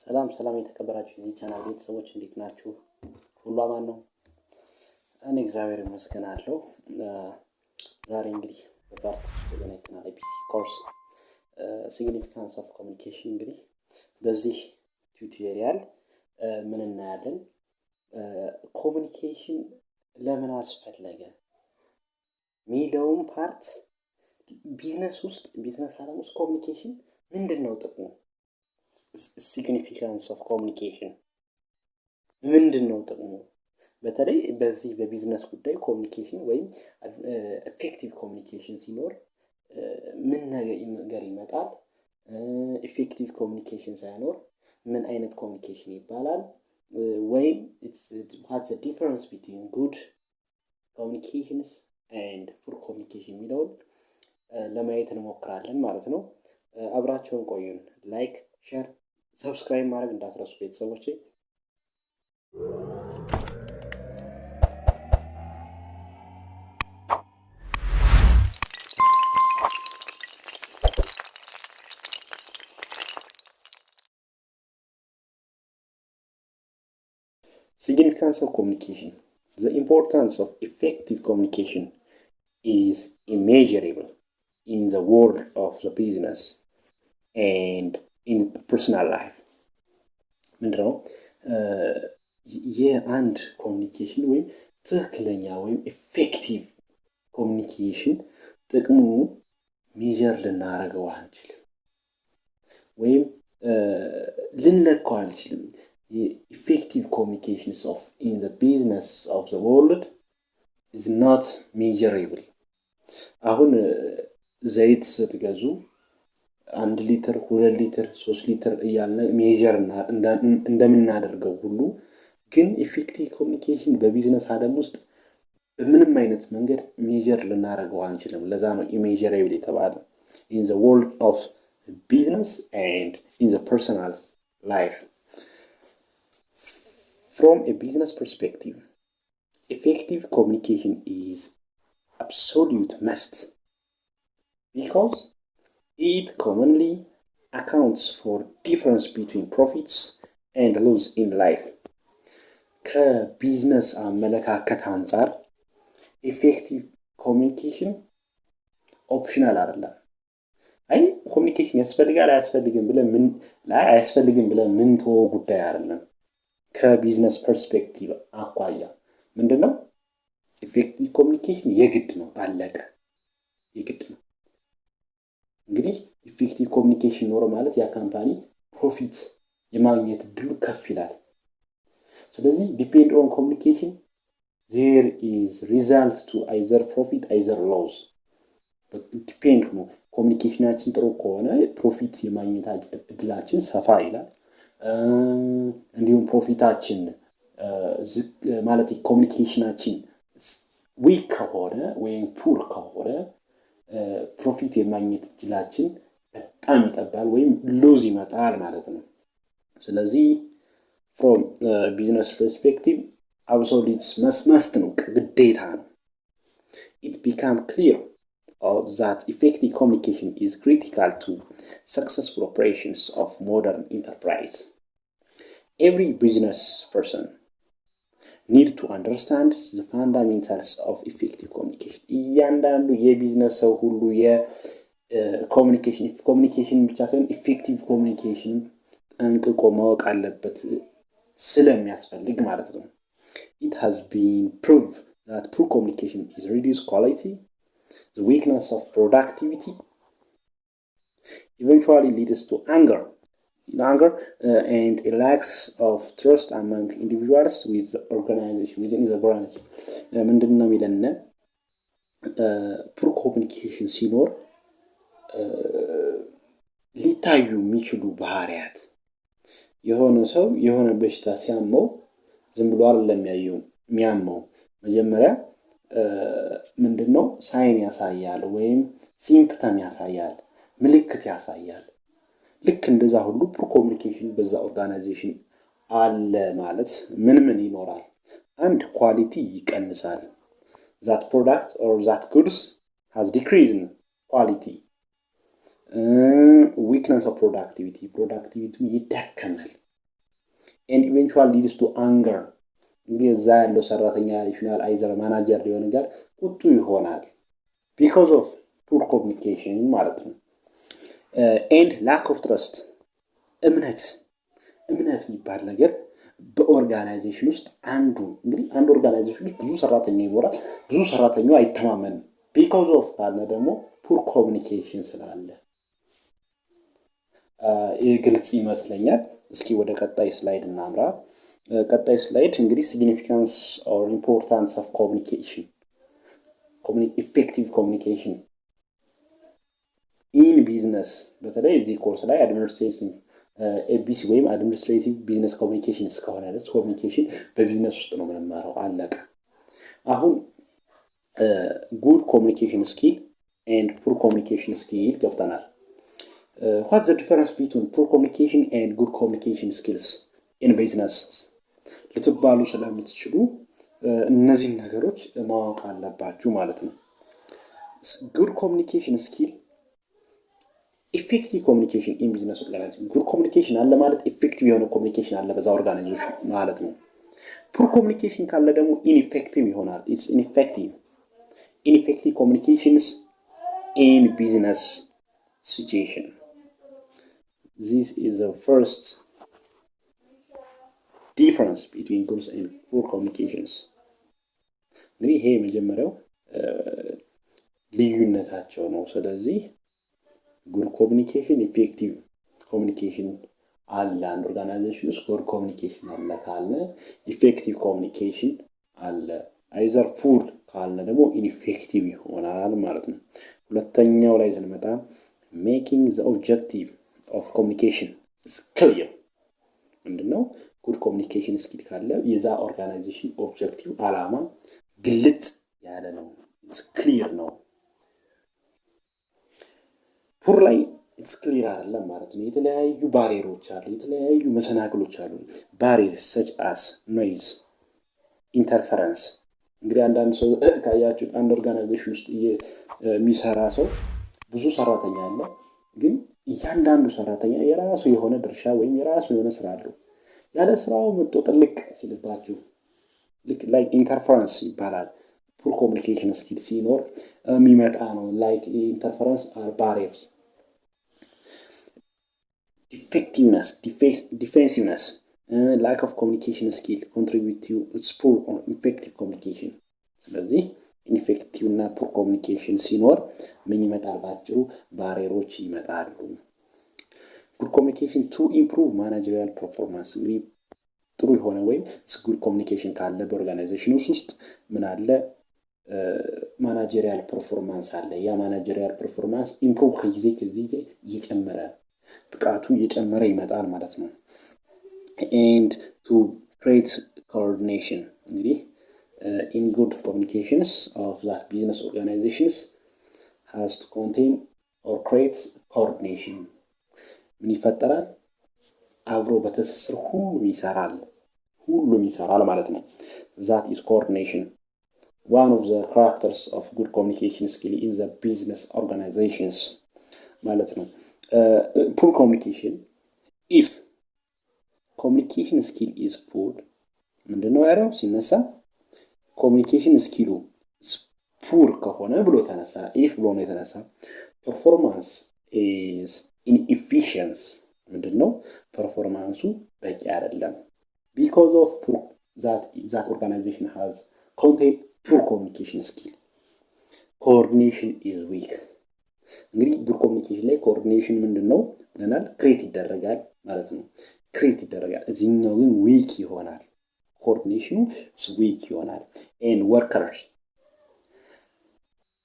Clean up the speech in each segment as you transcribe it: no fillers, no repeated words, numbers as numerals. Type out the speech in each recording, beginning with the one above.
ሰላም የተከበራችሁ የዚህ ቻናል ቤተሰቦች እንዴት ናችሁ? ሁሉ አማን ነው? እኔ እግዚአብሔር ይመስገን አለሁ። ዛሬ እንግዲህ በፓርት ተገናኝተናል። ኤፒሲ ኮርስ ሲግኒፊካንስ ኦፍ ኮሚኒኬሽን እንግዲህ በዚህ ቲዩቶሪያል ምን እናያለን? ኮሚኒኬሽን ለምን አስፈለገ ሚለውን ፓርት ቢዝነስ ዓለም ውስጥ ኮሚኒኬሽን ምንድነው ጥቅሙ? significance of communication ምንድነው ጥቅሙ? በተለይ በዚህ በቢዝነስ ጉዳይ ኮሚኒኬሽን ወይም effective communication ሲኖር ምን ነገር ይመጣል? effective communication ሳይኖር ምን አይነት ኮሚኒኬሽን ይባላል? ወይም what's the difference between good communications and poor communication የሚለውን ለማየት እንሞክራለን ማለት ነው። አብራችሁን ቆዩን። ላይክ ሼር ሰብስክራይብ ማድረግ እንዳትረሱ ቤተሰቦቼ። Significance of communication. The importance of effective communication is immeasurable in the world of the business and in personal life. ምንድነው የአንድ ኮሚኒኬሽን ወይም ትክክለኛ ወይም ኢፌክቲቭ ኮሚኒኬሽን ጥቅሙ ሜጀር ልናደርገው አንችልም ወይም ልንለካው አንችልም። effective communications of in the business of the world is not measurable. አሁን ዘይት ስትገዙ 1 ሊትር 2 ሊትር 3 ሊትር እያልን ሜጀር እንደምናደርገው ሁሉ ግን ኢፌክቲቭ ኮሚኒኬሽን በቢዝነስ ዓለም ውስጥ በምንም አይነት መንገድ ሜጀር ልናደርገው አንችልም። ለዛ ነው ኢሜጀረብል የተባለው። in the world of business and in the personal life. From a business perspective, effective communication is absolute must because it commonly accounts for difference between profits and loss in life. ከቢዝነስ አመለካከት አንፃር effective communication ኦፕሽናል አይደለም። ኮሚኒኬሽን ያስፈልጋል አያስፈልግም ብለን ምን ተወው ጉዳይ አይደለም። ከቢዝነስ ፐርስፔክቲቭ አኳያ ምንድነው ኢፌክቲቭ ኮሚኒኬሽን የግድ ነው። አለቀ። የግድ ነው። እንግዲህ ኢፌክቲቭ ኮሚኒኬሽን ኖሮ ማለት ያ ካምፓኒ ፕሮፊት የማግኘት እድሉ ከፍ ይላል። ስለዚህ ዲፔንድ ኦን ኮሚኒኬሽን there is result to either profit either loss. ዲፔንድ ነው። ኮሚኒኬሽናችን ጥሩ ከሆነ ፕሮፊት የማግኘት እድላችን ሰፋ ይላል። እንዲሁም ፕሮፊታችን ማለት ኮሚኒኬሽናችን ዊክ ከሆነ ወይም ፑር ከሆነ ፕሮፊት የማግኘት እድላችን በጣም ይጠባል ወይም ሎዝ ይመጣል ማለት ነው። ስለዚህ from business perspective absolute must ነው፣ ግዴታ ነው። it become clear that effective communication is critical to successful operations of modern enterprise. Every business person need to understand the fundamentals of effective communication. እያንዳንዱ የቢዝነስ ሰው ሁሉ የኮሚኒኬሽን ብቻ ሳይሆን ኢፌክቲቭ ኮሚኒኬሽን ጠንቅቆ ማወቅ አለበት ስለሚያስፈልግ ማለት ነው። It has been proved that poor communication is reduced quality, the weakness of productivity, eventually leads to anger and a lack of trust among individuals with the organization within the organization. ምንድነው የሚለነ poor communication ሲኖር ሊታዩ የሚችሉ ባህሪያት የሆነ ሰው የሆነ በሽታ ሲያመው ዝም ብሎ አይደለም የሚያመው። መጀመሪያ ምንድነው ሳይን ያሳያል ወይም ሲምፕተም ያሳያል፣ ምልክት ያሳያል። ልክ እንደዛ ሁሉ ፖር ኮሚኒኬሽን በዛ ኦርጋናይዜሽን አለ ማለት ምን ይኖራል? አንድ ኳሊቲ ይቀንሳል። that product or that goods has decreased in quality. weakness of productivity ይዳከማል። and eventually leads to anger እንግዲህ እዛ ያለው ሰራተኛ ሪጂናል አይዘር ማናጀር ሊሆን ጋር ቁጡ ይሆናል because of poor communication ማለት ነው and lack of trust እምነት የሚባል ነገር በኦርጋናይዜሽን ውስጥ አንዱ እንግዲህ አንድ ኦርጋናይዜሽን ውስጥ ብዙ ሰራተኛ ይኖራል ብዙ ሰራተኛው አይተማመንም because of ካለ ደግሞ poor communication ስላለ ግልጽ ይመስለኛል እስኪ ወደ ቀጣይ ስላይድ እናምራ ቀጣይ ስላይድ እንግዲህ significance or importance of communication effective communication in business በተለይ እዚህ ኮርስ ላይ administration ABC ወይም administrative business communication እስከሆነ ድረስ communication በቢዝነስ ውስጥ ነው የምንማረው አለቀ አሁን good communication skill and poor communication skill ገብተናል what's the difference between poor communication and good communication skills in business ልትባሉ ስለምትችሉ እነዚህ ነገሮች ማወቅ አለባችሁ ማለት ነው good communication skill effective communication in business organization good communication አለ ማለት effective የሆነ communication አለ በዛ ኦርጋናይዜሽን ማለት ነው poor communication ካለ ደግሞ ineffective ይሆናል it's ineffective communications in business situation this is the first difference between good and poor communications እንግዲህ ይሄ መጀመሪያው ልዩነታቸው ነው ስለዚህ good communication effective communication አለ አንድ ኦርጋናይዜሽን ውስጥ good communication አለ ካለ effective communication አለ either poor ካለ ደግሞ ineffective ይሆናል ማለት ነው ሁለተኛው ላይ ስንመጣ making the objective of communication is clear ምንድነው good communication skill ካለ የዛ ኦርጋናይዜሽን objective አላማ ግልጽ ያለ ነው it's clear ነው poor ላይ it's clear አይደለም ማለት ነው የተለያዩ ባሪየሮች አሉ የተለያዩ መሰናክሎች አሉ barriers such as noise interference እንግዲህ አንዳንድ ሰው ካያችሁ አንድ ኦርጋናይዜሽን ውስጥ የሚሰራ ሰው ብዙ ሰራተኛ አለ ግን እያንዳንዱ ሰራተኛ የራሱ የሆነ ድርሻ ወይም የራሱ የሆነ ስራ አለው ያለ ስራው መጥቶ ጥልቅ ሲልባችሁ like interference ይባላል poor communication skill ሲኖር የሚመጣ ነው like interference are barriers defensiveness lack of communication skill contribute to its poor or effective communication ስለዚህ ineffective እና poor communication ሲኖር ምን ይመጣል ባጭሩ ባሪየሮች ይመጣሉ good communication to improve managerial performance እንግዲህ ጥሩ የሆነ ወይም good communication ካለ በኦርጋናይዜሽን ውስጥ ምን አለ managerial performance አለ ያ managerial performance improve ከጊዜ እየጨመረ ብቃቱ እየጨመረ ይመጣል ማለት ነው and to create coordination እንግዲህ in good communications of that business organizations has to contain or create coordination ምን ይፈጠራል አብሮ በተሰስር ሁሉም ይሰራል ማለት ነው that is coordination one of the characters of good communication skill in the business organizations ማለት ነው poor communication if communication skill is poor ምንድነው ያለው ሲነሳ communication skill poor ከሆነ ብሎ ተነሳ if ብሎ ነው የተነሳ performance is inefficient ምንድነው performance በቂ አይደለም because of poor that organization has contain poor communication skill coordination is weak እንግዲህ good communication ላይ coordination ምንድነው ብለናል create ይደረጋል ማለት ነው create ይደረጋል እዚህኛው ግን weak ይሆናል coordination is weak ይሆናል and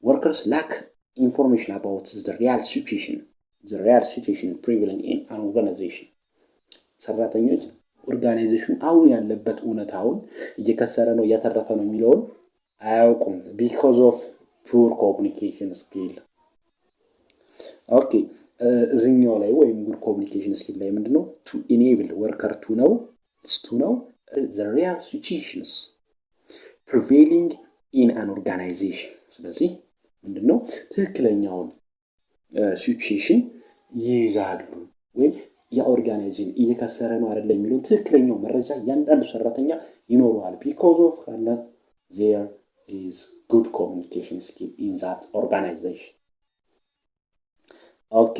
workers lack information about the real situation prevalent in an organization ሰራተኞች ኦርጋናይዜሽን አሁን ያለበት እውነታውን እየከሰረ ነው ያተረፈ ነው የሚለውን አያውቁም because of poor communication skill okay እዚህኛው ላይ ወይም good communication skill ላይ ምንድነው to enable worker to know the real situations prevailing in an organization ስለዚህ ምንድነው ትክክለኛውን situation ይይዛሉ ወይም ያ ኦርጋናይዜሽን እየከሰረ ነው አይደለም የሚለውን ትክክለኛው መረጃ እያንዳንዱ ሰራተኛ ይኖረዋል። ቢኮዝ ኦፍ ካለ ዜር ኢዝ ጉድ ኮሚኒኬሽን ስኪል ኢን ዛት ኦርጋናይዜሽን። ኦኬ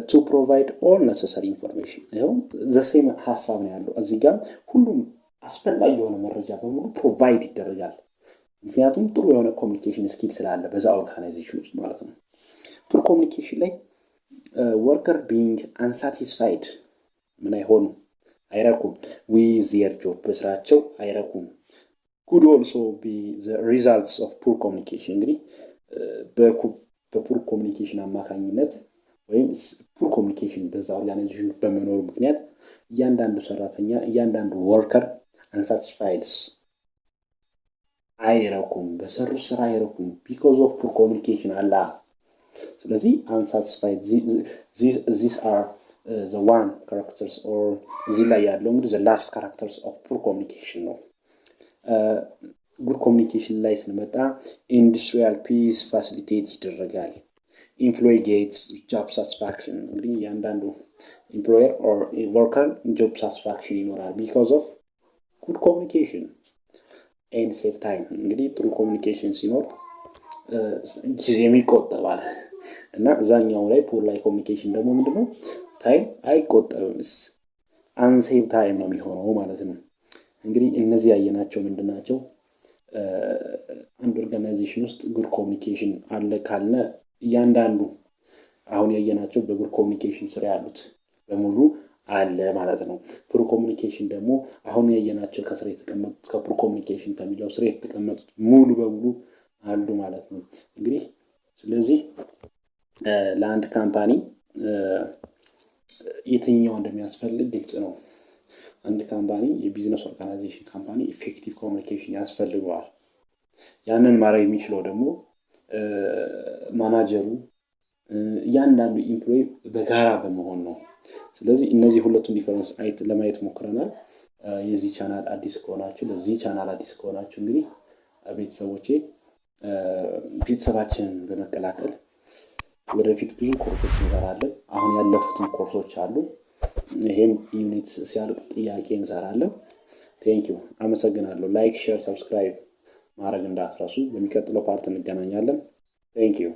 ቱ ፕሮቫይድ ኦል ነሰሰሪ ኢንፎርሜሽን። ይኸው ዘሴም ሀሳብ ነው ያለው እዚህ ጋር ሁሉም አስፈላጊ የሆነ መረጃ በሙሉ ፕሮቫይድ ይደረጋል። ምክንያቱም ጥሩ የሆነ ኮሚኒኬሽን ስኪል ስላለ በዛ ኦርጋናይዜሽን ውስጥ ማለት ነው። ፑር ኮሚኒኬሽን ላይ ወርከር ቢንግ አንሳቲስፋይድ ምን አይሆኑም፣ አይረኩም። ዊዝ ዜር ጆብ በስራቸው አይረኩም። ኩድ ኦልሶ ቢ ዘ ሪዛልትስ ኦፍ ፑር ኮሚኒኬሽን። እንግዲህ በፑር ኮሚኒኬሽን አማካኝነት ወይም ፑር ኮሚኒኬሽን በዛ ኦርጋናይዜሽን በመኖሩ ምክንያት እያንዳንዱ ሰራተኛ እያንዳንዱ ወርከር አንሳቲስፋይድስ አይረኩም፣ በሰሩት ስራ አይረኩም። ቢኮዝ ኦፍ ፑር ኮሚኒኬሽን አላ። ስለዚህ አንሳቲስፋይድ ዚስ አር ዘ ዋን ካራክተርስ ኦር እዚህ ላይ ያለው እንግዲህ ዘ ላስት ካራክተርስ ኦፍ ፑር ኮሚኒኬሽን ነው። ጉድ ኮሚኒኬሽን ላይ ስንመጣ ኢንዱስትሪያል ፒስ ፋሲሊቴት ይደረጋል። ኢምፕሎይ ጌትስ ጆብ ሳቲስፋክሽን። እንግዲህ እያንዳንዱ ኢምፕሎየር ኦር ወርከር ጆብ ሳቲስፋክሽን ይኖራል ቢኮዝ ኦፍ ጉድ ኮሚኒኬሽን ኤንድ ሴቭ ታይም። እንግዲህ ጥሩ ኮሚኒኬሽን ሲኖር ጊዜም ይቆጠባል እና እዛኛው ላይ ፑር ላይ ኮሚኒኬሽን ደግሞ ምንድነው ታይም አይቆጠብም፣ አንሴቭ ታይም ነው የሚሆነው ማለት ነው። እንግዲህ እነዚህ ያየናቸው ምንድናቸው? አንድ ኦርጋናይዜሽን ውስጥ ጉድ ኮሚኒኬሽን አለ ካልነ እያንዳንዱ አሁን ያየናቸው በጉድ ኮሚኒኬሽን ስራ ያሉት በሙሉ አለ ማለት ነው። ፑር ኮሚኒኬሽን ደግሞ አሁን ያየናቸው ከስራ የተቀመጡት ከፑር ኮሚኒኬሽን ከሚለው ስራ የተቀመጡት ሙሉ በሙሉ አሉ ማለት ነው። እንግዲህ ስለዚህ ለአንድ ካምፓኒ የትኛው እንደሚያስፈልግ ግልጽ ነው። አንድ ካምፓኒ የቢዝነስ ኦርጋናይዜሽን ካምፓኒ ኢፌክቲቭ ኮሚኒኬሽን ያስፈልገዋል። ያንን ማድረግ የሚችለው ደግሞ ማናጀሩ እያንዳንዱ ኢምፕሎይ በጋራ በመሆን ነው። ስለዚህ እነዚህ ሁለቱን ዲፈረንስ ለማየት ሞክረናል። የዚህ ቻናል አዲስ ከሆናችሁ ለዚህ ቻናል አዲስ ከሆናችሁ እንግዲህ ቤተሰቦቼ ቤተሰባችንን በመቀላቀል ወደፊት ብዙ ኮርሶች እንሰራለን። አሁን ያለፉትን ኮርሶች አሉ። ይሄም ዩኒት ሲያልቅ ጥያቄ እንሰራለን። ቴንኪው፣ አመሰግናለሁ። ላይክ፣ ሼር፣ ሰብስክራይብ ማድረግ እንዳትረሱ። በሚቀጥለው ፓርት እንገናኛለን። ቴንኪው።